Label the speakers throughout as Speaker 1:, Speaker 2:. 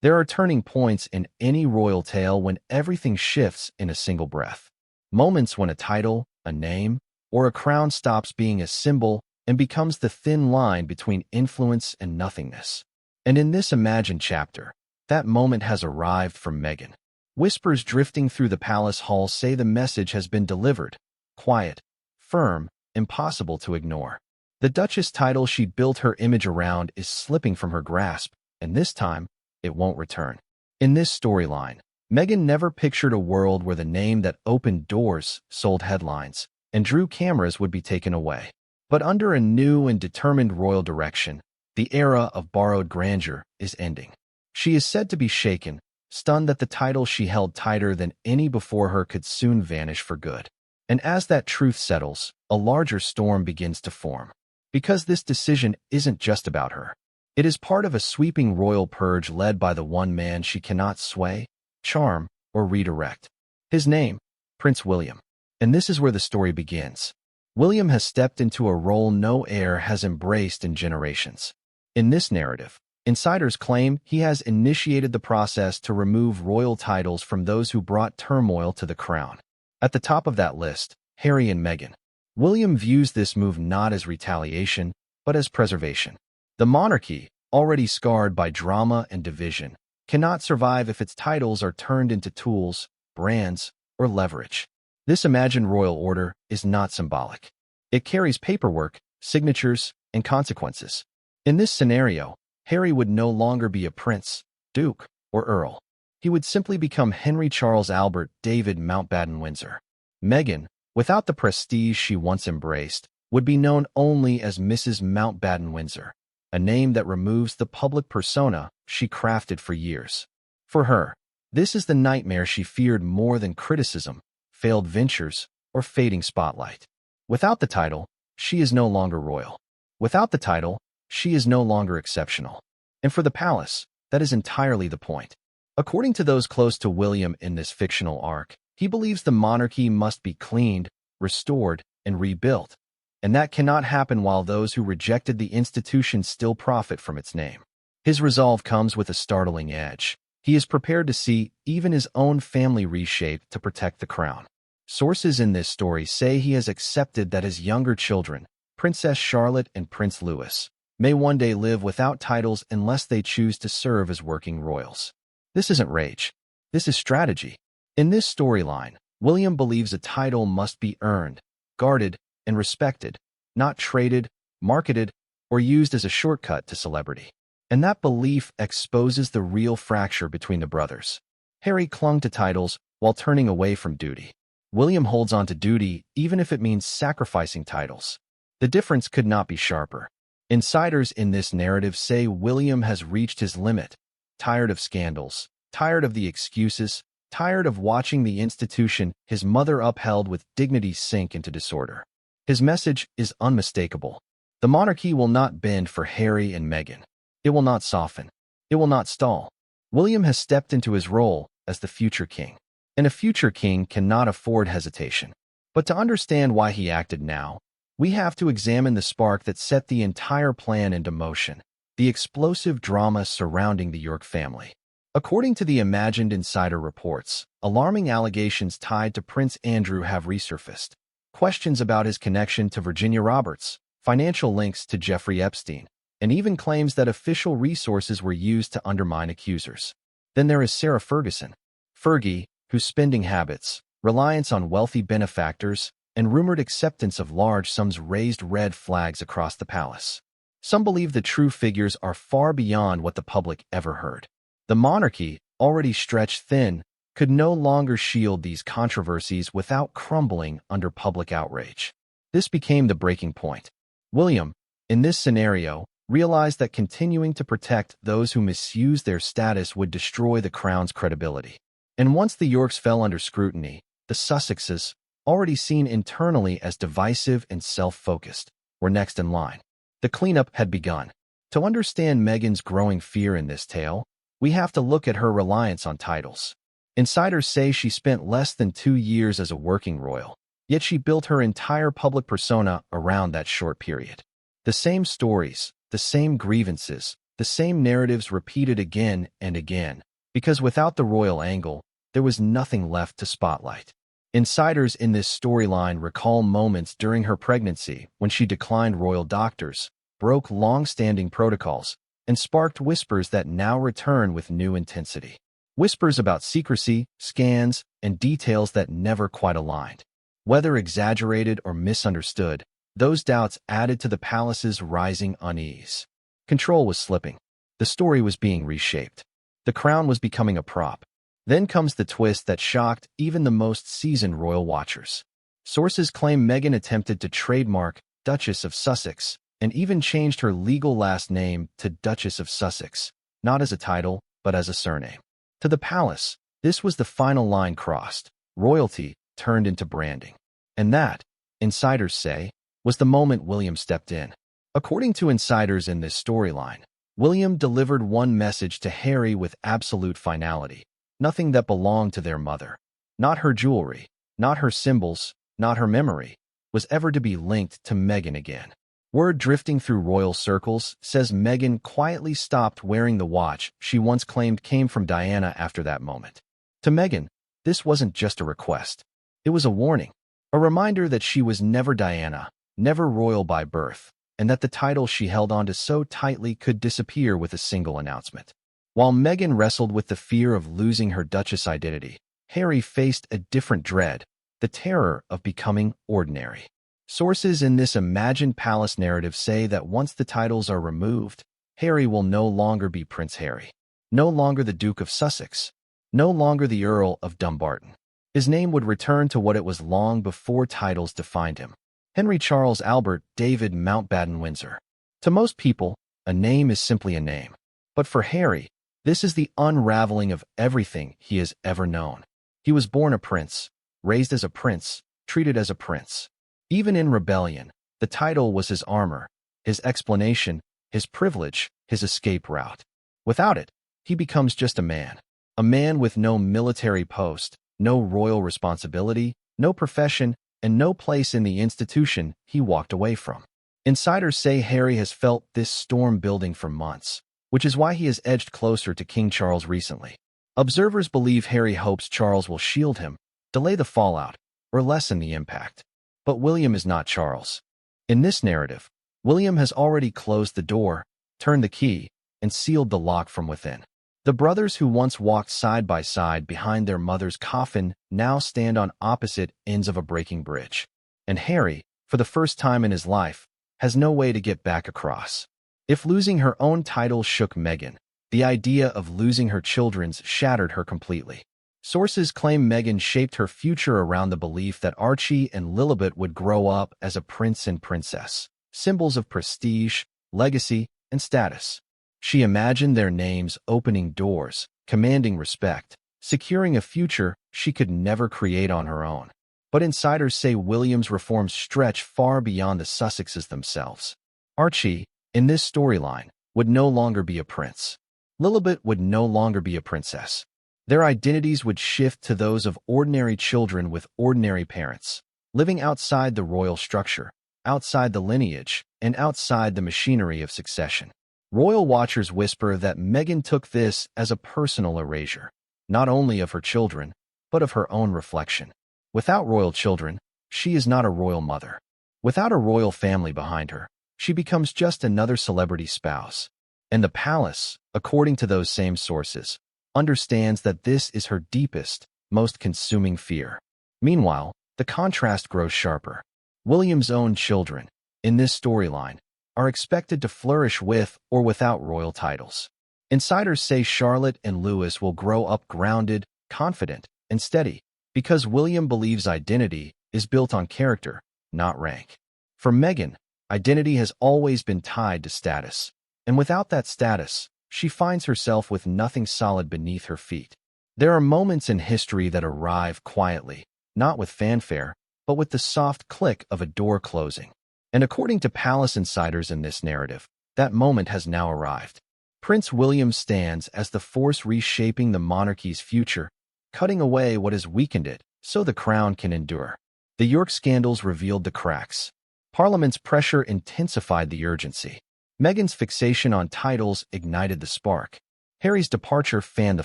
Speaker 1: There are turning points in any royal tale when everything shifts in a single breath. Moments when a title, a name, or a crown stops being a symbol and becomes the thin line between influence and nothingness. And in this imagined chapter, that moment has arrived for Meghan. Whispers drifting through the palace halls say the message has been delivered. Quiet, firm, impossible to ignore. The Duchess title she built her image around is slipping from her grasp, and this time, it won't return. In this storyline, Meghan never pictured a world where the name that opened doors, sold headlines, and drew cameras would be taken away. But under a new and determined royal direction, the era of borrowed grandeur is ending. She is said to be shaken, stunned that the title she held tighter than any before her could soon vanish for good. And as that truth settles, a larger storm begins to form. Because this decision isn't just about her. It is part of a sweeping royal purge led by the one man she cannot sway, charm, or redirect. His name, Prince William. And this is where the story begins. William has stepped into a role no heir has embraced in generations. In this narrative, insiders claim he has initiated the process to remove royal titles from those who brought turmoil to the crown. At the top of that list, Harry and Meghan. William views this move not as retaliation, but as preservation. The monarchy, already scarred by drama and division, cannot survive if its titles are turned into tools, brands, or leverage. This imagined royal order is not symbolic. It carries paperwork, signatures, and consequences. In this scenario, Harry would no longer be a prince, duke, or earl. He would simply become Henry Charles Albert David Mountbatten Windsor. Meghan, without the prestige she once embraced, would be known only as Mrs. Mountbatten Windsor, a name that removes the public persona she crafted for years. For her, this is the nightmare she feared more than criticism, failed ventures, or fading spotlight. Without the title, she is no longer royal. Without the title, she is no longer exceptional. And for the palace, that is entirely the point. According to those close to William in this fictional arc, he believes the monarchy must be cleaned, restored, and rebuilt. And that cannot happen while those who rejected the institution still profit from its name. His resolve comes with a startling edge. He is prepared to see even his own family reshaped to protect the crown. Sources in this story say he has accepted that his younger children, Princess Charlotte and Prince Louis, may one day live without titles unless they choose to serve as working royals. This isn't rage. This is strategy. In this storyline, William believes a title must be earned, guarded, and respected, not traded, marketed, or used as a shortcut to celebrity. And that belief exposes the real fracture between the brothers. Harry clung to titles while turning away from duty. William holds on to duty even if it means sacrificing titles. The difference could not be sharper. Insiders in this narrative say William has reached his limit, tired of scandals, tired of the excuses, tired of watching the institution his mother upheld with dignity sink into disorder. His message is unmistakable. The monarchy will not bend for Harry and Meghan. It will not soften. It will not stall. William has stepped into his role as the future king. And a future king cannot afford hesitation. But to understand why he acted now, we have to examine the spark that set the entire plan into motion, the explosive drama surrounding the York family. According to the imagined insider reports, alarming allegations tied to Prince Andrew have resurfaced. Questions about his connection to Virginia Roberts, financial links to Jeffrey Epstein, and even claims that official resources were used to undermine accusers. Then there is Sarah Ferguson, Fergie, whose spending habits, reliance on wealthy benefactors, and rumored acceptance of large sums raised red flags across the palace. Some believe the true figures are far beyond what the public ever heard. The monarchy, already stretched thin, could no longer shield these controversies without crumbling under public outrage. This became the breaking point. William, in this scenario, realized that continuing to protect those who misuse their status would destroy the crown's credibility. And once the Yorks fell under scrutiny, the Sussexes, already seen internally as divisive and self-focused, were next in line. The cleanup had begun. To understand Meghan's growing fear in this tale, we have to look at her reliance on titles. Insiders say she spent less than 2 years as a working royal, yet she built her entire public persona around that short period. The same stories, the same grievances, the same narratives repeated again and again, because without the royal angle, there was nothing left to spotlight. Insiders in this storyline recall moments during her pregnancy when she declined royal doctors, broke long-standing protocols, and sparked whispers that now return with new intensity. Whispers about secrecy, scans, and details that never quite aligned. Whether exaggerated or misunderstood, those doubts added to the palace's rising unease. Control was slipping. The story was being reshaped. The crown was becoming a prop. Then comes the twist that shocked even the most seasoned royal watchers. Sources claim Meghan attempted to trademark Duchess of Sussex and even changed her legal last name to Duchess of Sussex, not as a title, but as a surname. To the palace, this was the final line crossed. Royalty turned into branding. And that, insiders say, was the moment William stepped in. According to insiders in this storyline, William delivered one message to Harry with absolute finality. Nothing that belonged to their mother, not her jewelry, not her symbols, not her memory, was ever to be linked to Meghan again. Word drifting through royal circles says Meghan quietly stopped wearing the watch she once claimed came from Diana after that moment. To Meghan, this wasn't just a request. It was a warning, a reminder that she was never Diana, never royal by birth, and that the title she held onto so tightly could disappear with a single announcement. While Meghan wrestled with the fear of losing her Duchess identity, Harry faced a different dread, the terror of becoming ordinary. Sources in this imagined palace narrative say that once the titles are removed, Harry will no longer be Prince Harry, no longer the Duke of Sussex, no longer the Earl of Dumbarton. His name would return to what it was long before titles defined him: Henry Charles Albert David Mountbatten Windsor. To most people, a name is simply a name. But for Harry, this is the unraveling of everything he has ever known. He was born a prince, raised as a prince, treated as a prince. Even in rebellion, the title was his armor, his explanation, his privilege, his escape route. Without it, he becomes just a man with no military post, no royal responsibility, no profession, and no place in the institution he walked away from. Insiders say Harry has felt this storm building for months, which is why he has edged closer to King Charles recently. Observers believe Harry hopes Charles will shield him, delay the fallout, or lessen the impact. But William is not Charles. In this narrative, William has already closed the door, turned the key, and sealed the lock from within. The brothers who once walked side by side behind their mother's coffin now stand on opposite ends of a breaking bridge. And Harry, for the first time in his life, has no way to get back across. If losing her own title shook Meghan, the idea of losing her children's shattered her completely. Sources claim Meghan shaped her future around the belief that Archie and Lilibet would grow up as a prince and princess, symbols of prestige, legacy, and status. She imagined their names opening doors, commanding respect, securing a future she could never create on her own. But insiders say William's reforms stretch far beyond the Sussexes themselves. Archie, in this storyline, would no longer be a prince. Lilibet would no longer be a princess. Their identities would shift to those of ordinary children with ordinary parents, living outside the royal structure, outside the lineage, and outside the machinery of succession. Royal watchers whisper that Meghan took this as a personal erasure, not only of her children, but of her own reflection. Without royal children, she is not a royal mother. Without a royal family behind her, she becomes just another celebrity spouse. And the palace, according to those same sources, understands that this is her deepest, most consuming fear. Meanwhile, the contrast grows sharper. William's own children, in this storyline, are expected to flourish with or without royal titles. Insiders say Charlotte and Louis will grow up grounded, confident, and steady, because William believes identity is built on character, not rank. For Meghan, identity has always been tied to status, and without that status, she finds herself with nothing solid beneath her feet. There are moments in history that arrive quietly, not with fanfare, but with the soft click of a door closing. And according to palace insiders in this narrative, that moment has now arrived. Prince William stands as the force reshaping the monarchy's future, cutting away what has weakened it so the crown can endure. The York scandals revealed the cracks. Parliament's pressure intensified the urgency. Meghan's fixation on titles ignited the spark. Harry's departure fanned the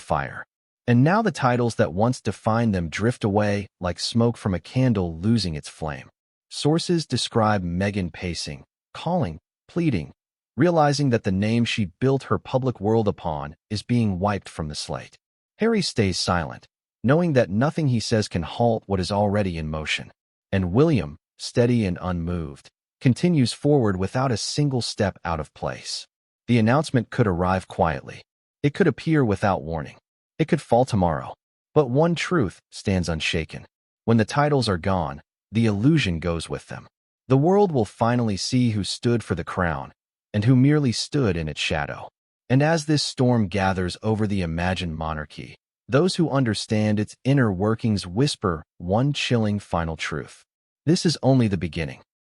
Speaker 1: fire. And now the titles that once defined them drift away like smoke from a candle losing its flame. Sources describe Meghan pacing, calling, pleading, realizing that the name she built her public world upon is being wiped from the slate. Harry stays silent, knowing that nothing he says can halt what is already in motion. And William, steady and unmoved, continues forward without a single step out of place. The announcement could arrive quietly. It could appear without warning. It could fall tomorrow. But one truth stands unshaken. When the titles are gone, the illusion goes with them. The world will finally see who stood for the crown and who merely stood in its shadow. And as this storm gathers over the imagined monarchy, those who understand its inner workings whisper one chilling final truth. This is only the beginning.